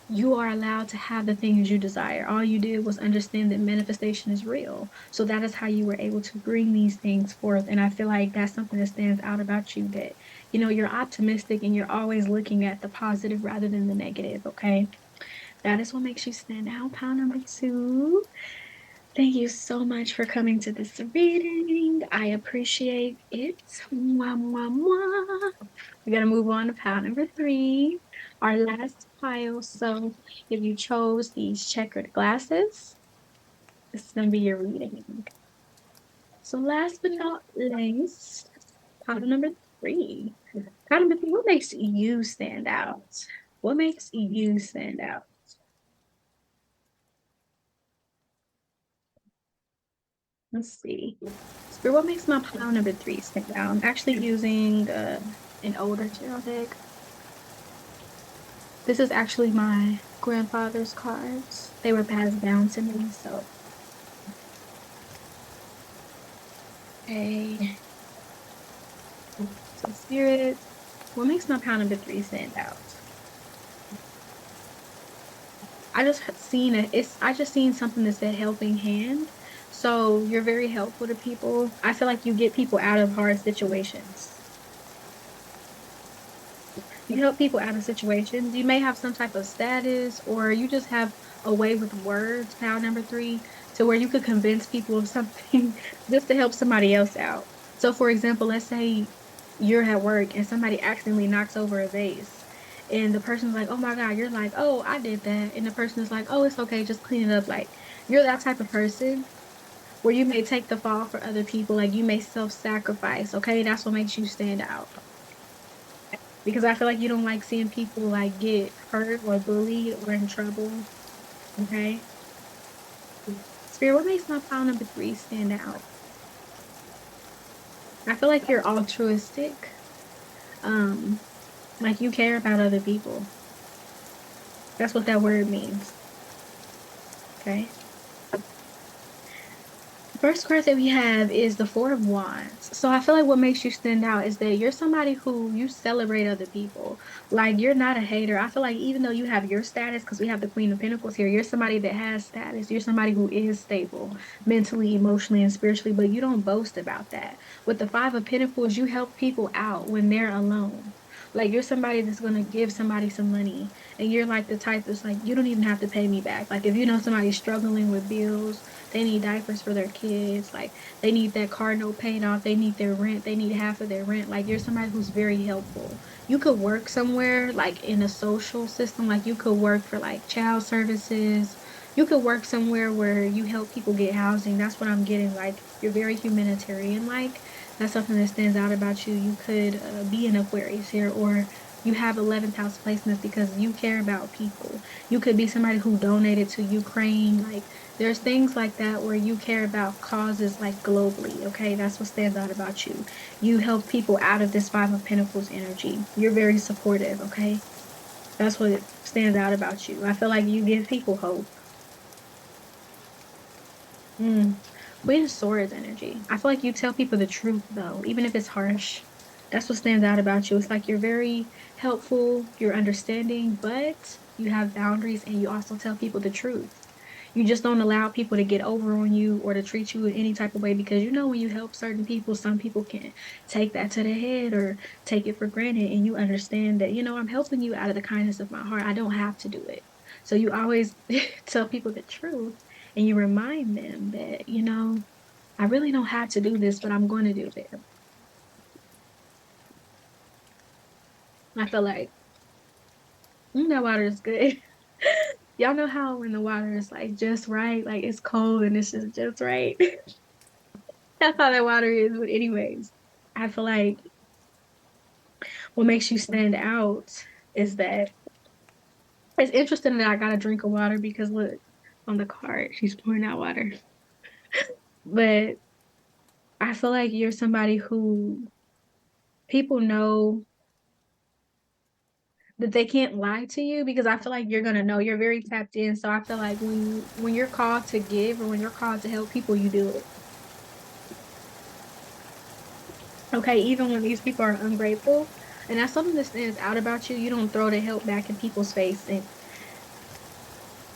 you are allowed to have the things you desire. All you did was understand that manifestation is real. So that is how you were able to bring these things forth. And I feel like that's something that stands out about you that, you're optimistic and you're always looking at the positive rather than the negative. Okay. That is what makes you stand out. Pound number two. Thank you so much for coming to this reading. I appreciate it. Mwah, mwah, mwah. We gotta move on to pile number three, our last pile. So if you chose these checkered glasses, this is gonna be your reading. So last but not least, pile number three. Pile number three, what makes you stand out? What makes you stand out? Let's see. So what makes my pile number three stand out? I'm actually using an older tarot deck. This is actually my grandfather's cards. They were passed down to me. Okay. So spirit, what makes my pile number three stand out? I just seen something that said helping hand. So you're very helpful to people. I feel like you get people out of hard situations. You help people out of situations. You may have some type of status, or you just have a way with words, pile number three, to where you could convince people of something just to help somebody else out. So, for example, let's say you're at work and somebody accidentally knocks over a vase, and the person's like, "Oh my God," you're like, "Oh, I did that," and the person is like, "Oh, it's okay, just clean it up." Like, you're that type of person where you may take the fall for other people, like you may self-sacrifice. Okay, that's what makes you stand out. Because I feel like you don't like seeing people like get hurt or bullied or in trouble. Okay. Spirit, what makes my pile number three stand out? I feel like you're altruistic. Um, like you care about other people. That's what that word means. Okay. First card that we have is the Four of Wands. So I feel like what makes you stand out is that you're somebody who you celebrate other people. Like you're not a hater. I feel like even though you have your status, because we have the Queen of Pentacles here, you're somebody that has status. You're somebody who is stable mentally, emotionally, and spiritually, but you don't boast about that. With the Five of Pentacles, you help people out when they're alone. Like you're somebody that's gonna give somebody some money, and you're like the type that's like, you don't even have to pay me back. Like if you know somebody's struggling with bills, they need diapers for their kids. Like they need that car note paid off. They need their rent. They need half of their rent. Like you're somebody who's very helpful. You could work somewhere like in a social system. Like you could work for like child services. You could work somewhere where you help people get housing. That's what I'm getting. Like you're very humanitarian. Like that's something that stands out about you. You could be an Aquarius here, or you have 11th house placements because you care about people. You could be somebody who donated to Ukraine. Like there's things like that where you care about causes like globally, okay? That's what stands out about you. You help people out of this Five of Pentacles energy. You're very supportive, okay? That's what stands out about you. I feel like you give people hope. Mm. Queen of Swords energy. I feel like you tell people the truth though, even if it's harsh. That's what stands out about you. It's like you're very helpful, you're understanding, but you have boundaries and you also tell people the truth. You just don't allow people to get over on you or to treat you in any type of way because you know when you help certain people, some people can take that to their head or take it for granted. And you understand that, I'm helping you out of the kindness of my heart. I don't have to do it. So you always tell people the truth and you remind them that, I really don't have to do this, but I'm going to do it. I feel like that water is good. Y'all know how when the water is like just right, like it's cold and it's just right. That's how that water is. But anyways, I feel like what makes you stand out is that it's interesting that I got a drink of water because look on the card, she's pouring out water. But I feel like you're somebody who people know that they can't lie to you because I feel like you're gonna know you're very tapped in. So I feel like when you're called to give or when you're called to help people, you do it. Okay, even when these people are ungrateful. And that's something that stands out about you. You don't throw the help back in people's face. And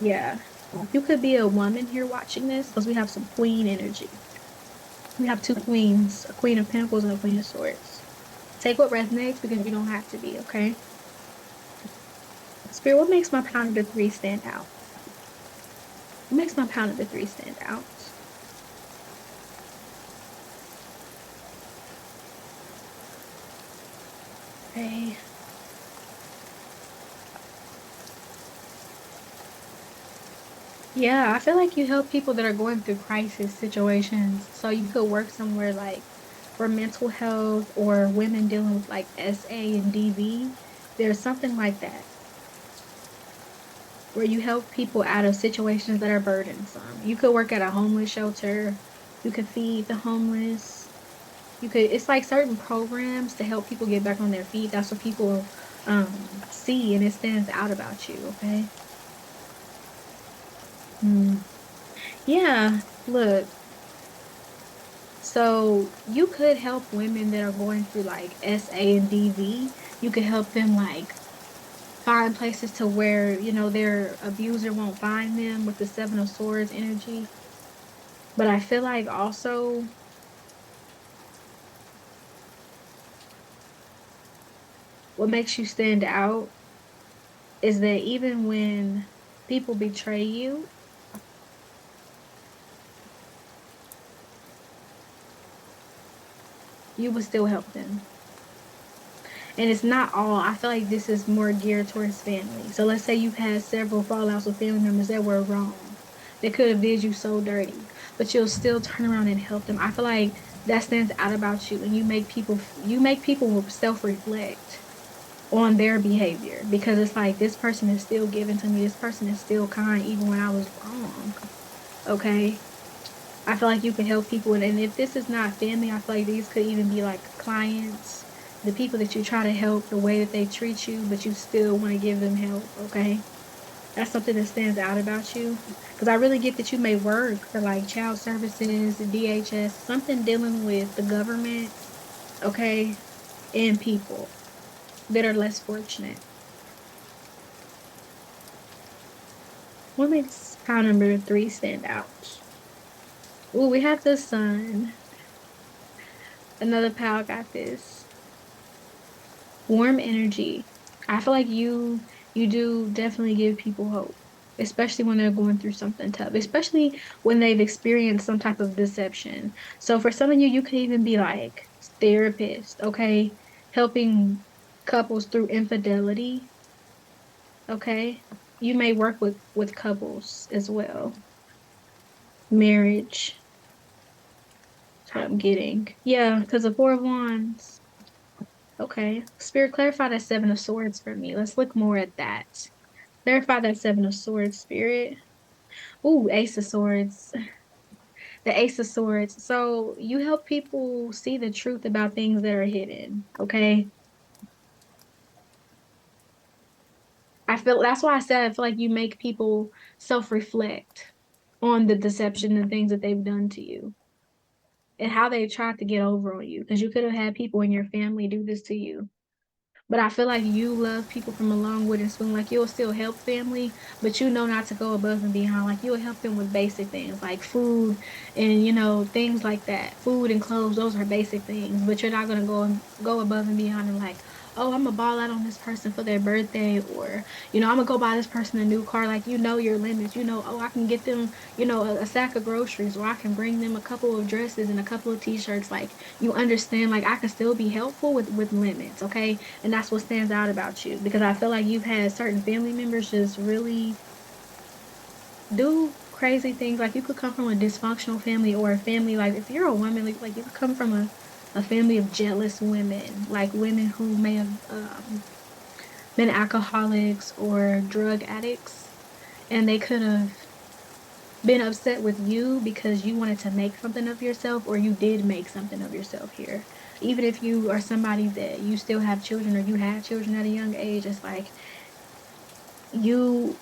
yeah, you could be a woman here watching this because we have some queen energy. We have two queens, a queen of pentacles and a queen of swords. Take what resonates because you don't have to be, okay? Spirit, what makes my pound number three stand out? What makes my pound number three stand out? Okay. Yeah, I feel like you help people that are going through crisis situations. So you could work somewhere like for mental health or women dealing with like SA and DV. There's something like that where you help people out of situations that are burdensome. You could work at a homeless shelter. You could feed the homeless. It's like certain programs to help people get back on their feet. That's what people see and it stands out about you, okay? Mm. Yeah, look. So you could help women that are going through like SA and DV. You could help them like find places to where, their abuser won't find them with the Seven of Swords energy. But I feel like also what makes you stand out is that even when people betray you, you would still help them. And it's not all. I feel like this is more geared towards family. So let's say you've had several fallouts with family members that were wrong. They could have did you so dirty, but you'll still turn around and help them. I feel like that stands out about you, and you make people self-reflect on their behavior because it's like this person is still giving to me. This person is still kind even when I was wrong. Okay. I feel like you can help people. And if this is not family, I feel like these could even be like clients, the people that you try to help, the way that they treat you, but you still want to give them help. Okay. That's something that stands out about you. Because I really get that you may work for like child services, DHS, something dealing with the government. Okay. And people that are less fortunate. What makes pile number three stand out? Oh, we have the sun. Another pile got this. Warm energy. I feel like you do definitely give people hope, especially when they're going through something tough, especially when they've experienced some type of deception. So for some of you, you could even be like therapist, okay, helping couples through infidelity, okay? You may work with couples as well. Marriage, that's what I'm getting. Yeah, because the Four of Wands. Okay. Spirit, clarify that Seven of Swords for me. Let's look more at that. Clarify that Seven of Swords, Spirit. Ooh, Ace of Swords. The Ace of Swords. So you help people see the truth about things that are hidden. Okay. I feel that's why I said I feel like you make people self-reflect on the deception and things that they've done to you and how they tried to get over on you. Because you could have had people in your family do this to you. But I feel like you love people from a long wooden spoon. Like you'll still help family, but you know not to go above and beyond. Like you'll help them with basic things like food and things like that. Food and clothes, those are basic things. But you're not gonna go above and beyond and like, oh, I'm gonna ball out on this person for their birthday, or I'm gonna go buy this person a new car. Like your limits. Oh, I can get them, a sack of groceries, or I can bring them a couple of dresses and a couple of t-shirts. Like you understand, like I can still be helpful with limits, okay? And that's what stands out about you because I feel like you've had certain family members just really do crazy things. Like you could come from a dysfunctional family or a family, like if you're a woman, like you could come from a family of jealous women, like women who may have been alcoholics or drug addicts, and they could have been upset with you because you wanted to make something of yourself or you did make something of yourself here. Even if you are somebody that you still have children or you had children at a young age, it's like you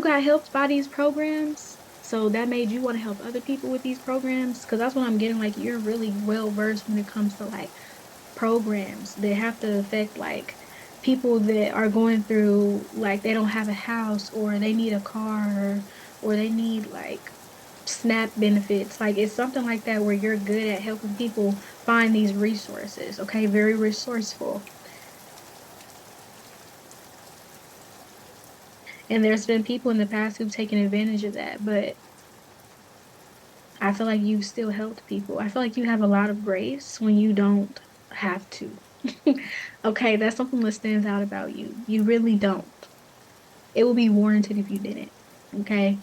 got helped by these programs, so that made you want to help other people with these programs. Because that's what I'm getting. Like you're really well versed when it comes to like programs that have to affect like people that are going through like they don't have a house or they need a car or they need like SNAP benefits. Like it's something like that where you're good at helping people find these resources. Okay, very resourceful. And there's been people in the past who've taken advantage of that, but I feel like you've still helped people. I feel like you have a lot of grace when you don't have to. Okay, that's something that stands out about you. You really don't. It would be warranted if you didn't. Okay,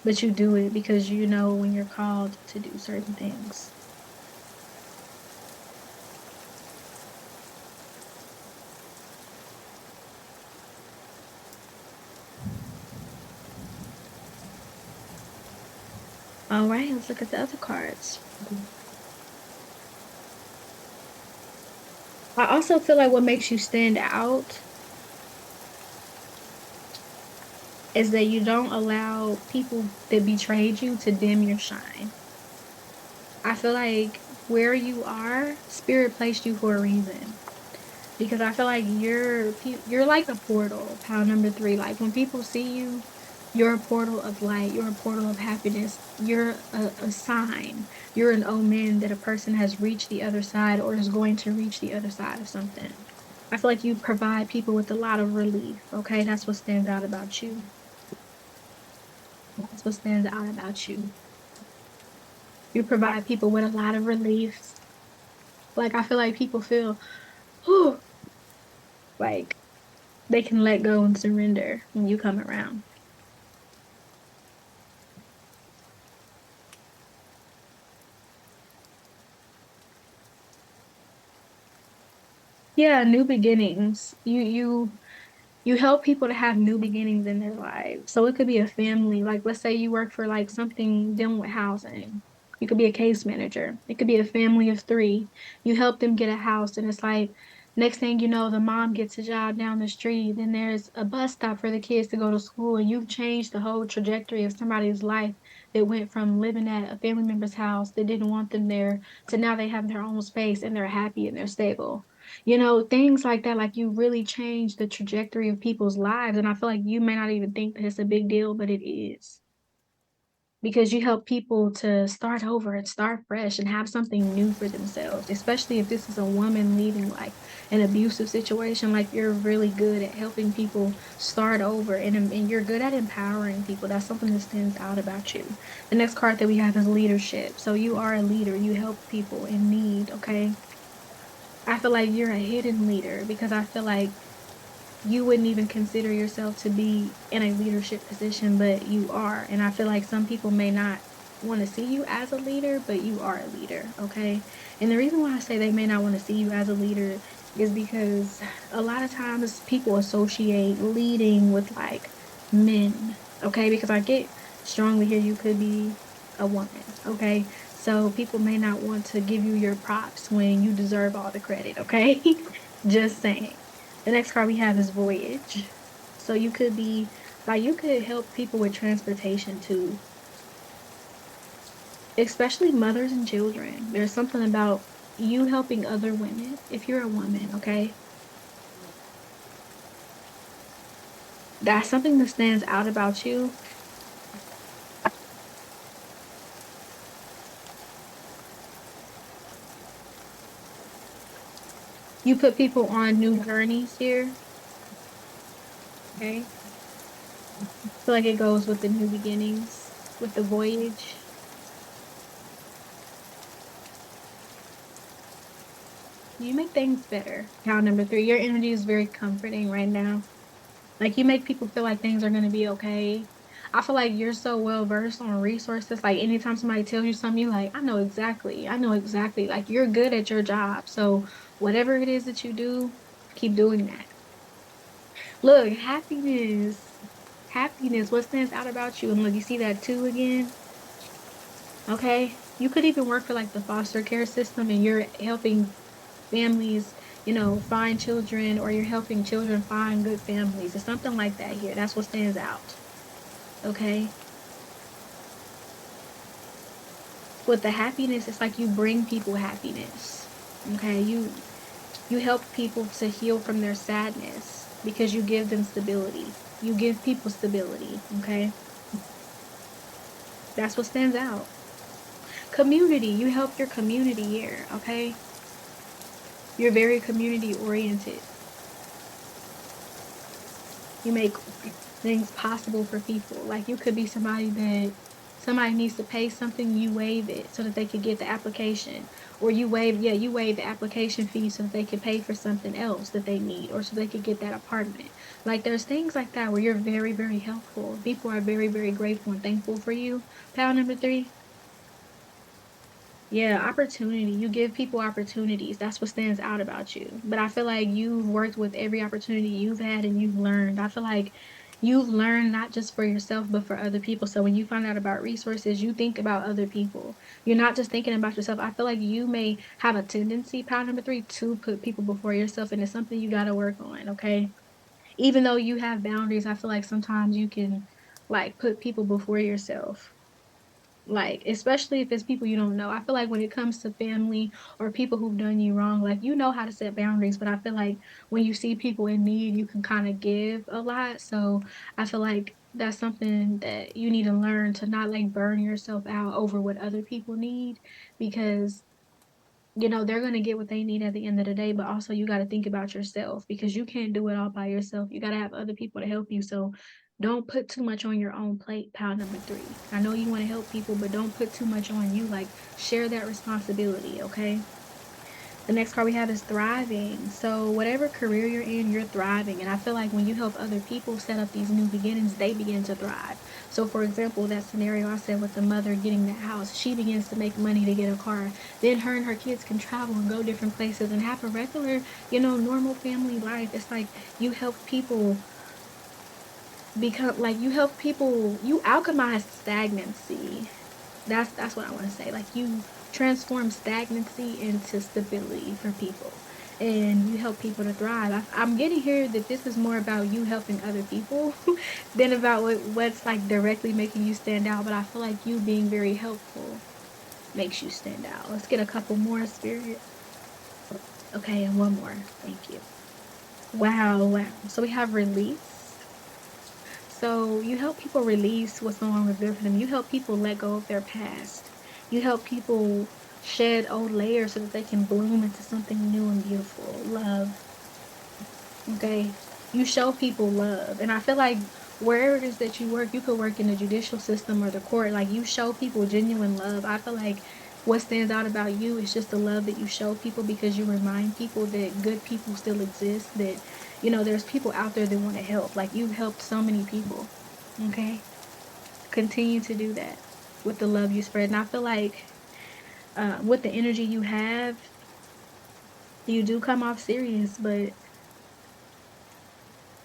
but you do it because you know when you're called to do certain things. All right, let's look at the other cards. I also feel like what makes you stand out is that you don't allow people that betrayed you to dim your shine. I feel like where you are, spirit placed you for a reason. Because I feel like you're like a portal, pile number three. Like when people see you, you're a portal of light, you're a portal of happiness, you're a sign, you're an omen that a person has reached the other side or is going to reach the other side of something. I feel like you provide people with a lot of relief. Okay, that's what stands out about you. That's what stands out about you. You provide people with a lot of relief. Like I feel like people feel, whew, like they can let go and surrender when you come around. Yeah, new beginnings. You help people to have new beginnings in their lives. So it could be a family. Like let's say you work for like something dealing with housing. You could be a case manager. It could be a family of three. You help them get a house, and it's like next thing you know, the mom gets a job down the street. Then there's a bus stop for the kids to go to school, and you've changed the whole trajectory of somebody's life that went from living at a family member's house that didn't want them there to now they have their own space and they're happy and they're stable. Things like that, like you really change the trajectory of people's lives. And I feel like you may not even think that it's a big deal, but it is because you help people to start over and start fresh and have something new for themselves, especially if this is a woman leaving like an abusive situation. Like you're really good at helping people start over and you're good at empowering people. That's something that stands out about you. The next card that we have is leadership. So you are a leader, you help people in need, okay? I feel like you're a hidden leader because I feel like you wouldn't even consider yourself to be in a leadership position, but you are. And I feel like some people may not want to see you as a leader, but you are a leader, okay? And the reason why I say they may not want to see you as a leader is because a lot of times people associate leading with like men, okay? Because I get strongly here you could be a woman, okay? So people may not want to give you your props when you deserve all the credit, okay? Just saying. The next card we have is voyage. So you could be like you could help people with transportation too, especially mothers and children. There's something about you helping other women if you're a woman, okay? That's something that stands out about you. You put people on new journeys here, okay? I feel like it goes with the new beginnings, with the voyage. You make things better. Count number three. Your energy is very comforting right now. Like you make people feel like things are going to be okay. I feel like you're so well versed on resources. Like anytime somebody tells you something, you're like, I know exactly. I know exactly. Like you're good at your job. So whatever it is that you do, keep doing that. Look, happiness. Happiness. What stands out about you? And look, you see that too again? Okay. You could even work for like the foster care system and you're helping families, find children or you're helping children find good families or something like that here. That's what stands out. Okay. With the happiness, it's like you bring people happiness. Okay. You help people to heal from their sadness because you give them stability. You give people stability. Okay. That's what stands out. Community. You help your community here. Okay. You're very community oriented. You make things possible for people. Like you could be somebody that somebody needs to pay something, you waive it so that they could get the application. Or you waive the application fee so that they can pay for something else that they need or so they could get that apartment. Like there's things like that where you're very, very helpful. People are very, very grateful and thankful for you. Pound number three. Yeah, opportunity. You give people opportunities. That's what stands out about you. But I feel like you've worked with every opportunity you've had and you've learned. I feel like you've learned not just for yourself, but for other people. So when you find out about resources, you think about other people. You're not just thinking about yourself. I feel like you may have a tendency, pound number three, to put people before yourself, and it's something you got to work on, okay? Even though you have boundaries, I feel like sometimes you can like put people before yourself. Like, especially if it's people you don't know. I feel like when it comes to family or people who've done you wrong, like you know how to set boundaries, but I feel like when you see people in need, you can kind of give a lot. So I feel like that's something that you need to learn to not like burn yourself out over what other people need because they're going to get what they need at the end of the day, but also you got to think about yourself because you can't do it all by yourself. You got to have other people to help you. So don't put too much on your own plate, pile number three. I know you want to help people, but don't put too much on you. Like, share that responsibility, okay? The next card we have is thriving. So whatever career you're in, you're thriving. And I feel like when you help other people set up these new beginnings, they begin to thrive. So for example, that scenario I said with the mother getting the house, she begins to make money to get a car. Then her and her kids can travel and go different places and have a regular, normal family life. It's like you help people become, like, you help people, you alchemize stagnancy. That's what I want to say. Like, you transform stagnancy into stability for people, and you help people to thrive. I'm getting here that this is more about you helping other people than about what's like directly making you stand out. But I feel like you being very helpful makes you stand out. Let's get a couple more, spirit. Okay, and one more. Thank you. Wow, wow. So we have release. So you help people release what's no longer good for them. You help people let go of their past. You help people shed old layers so that they can bloom into something new and beautiful. Love. Okay. You show people love. And I feel like wherever it is that you work, you could work in the judicial system or the court. Like, you show people genuine love. I feel like what stands out about you is just the love that you show people, because you remind people that good people still exist, that, there's people out there that want to help. Like, you've helped so many people. Okay. Continue to do that with the love you spread. And I feel like with the energy you have, you do come off serious, but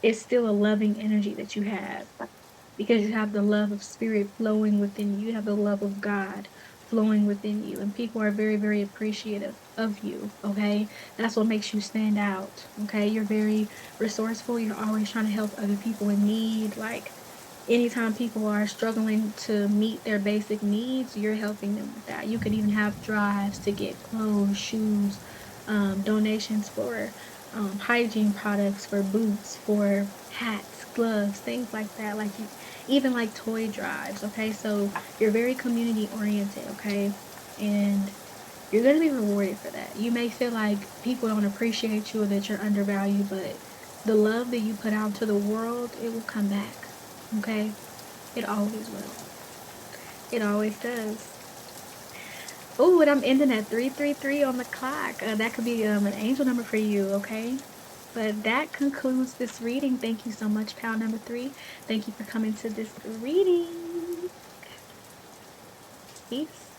it's still a loving energy that you have, because you have the love of spirit flowing within you. You have the love of God flowing within you. And people are very, very appreciative of you. Okay. That's what makes you stand out. Okay. You're very resourceful. You're always trying to help other people in need. Like, anytime people are struggling to meet their basic needs, you're helping them with that. You could even have drives to get clothes, shoes, donations for hygiene products, for boots, for hats, gloves, things like that. Like, even like toy drives. Okay, so you're very community oriented. Okay, and you're going to be rewarded for that. You may feel like people don't appreciate you or that you're undervalued, but the love that you put out to the world, it will come back. Okay? It always will. It always does. Oh, and I'm ending at 333 on the clock. That could be an angel number for you, okay? But that concludes this reading. Thank you so much, pal number 3. Thank you for coming to this reading. Peace.